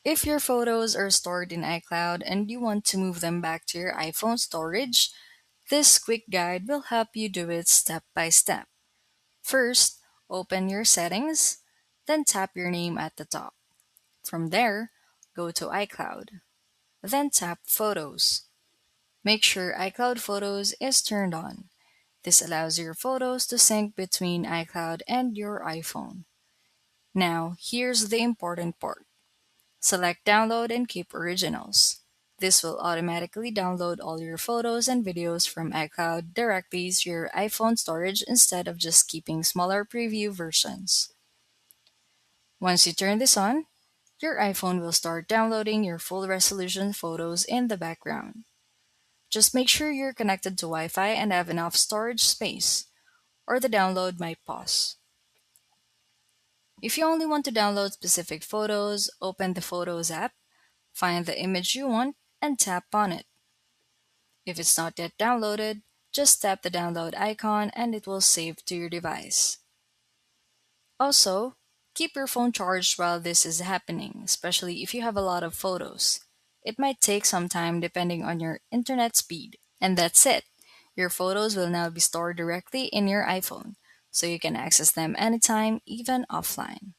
If your photos are stored in iCloud and you want to move them back to your iPhone storage, this quick guide will help you do it step by step. First, open your settings, then tap your name at the top. From there, go to iCloud, then tap Photos. Make sure iCloud Photos is turned on. This allows your photos to sync between iCloud and your iPhone. Now, here's the important part. Select Download and Keep Originals. This will automatically download all your photos and videos from iCloud directly to your iPhone storage instead of just keeping smaller preview versions. Once you turn this on, your iPhone will start downloading your full resolution photos in the background. Just make sure you're connected to Wi Fi and have enough storage space, or the download might pause. If you only want to download specific photos, open the Photos app, find the image you want, and tap on it. If it's not yet downloaded, just tap the download icon and it will save to your device. Also, keep your phone charged while this is happening, especially if you have a lot of photos. It might take some time depending on your internet speed. And that's it. Your photos will now be stored directly in your iPhone, so you can access them anytime, even offline.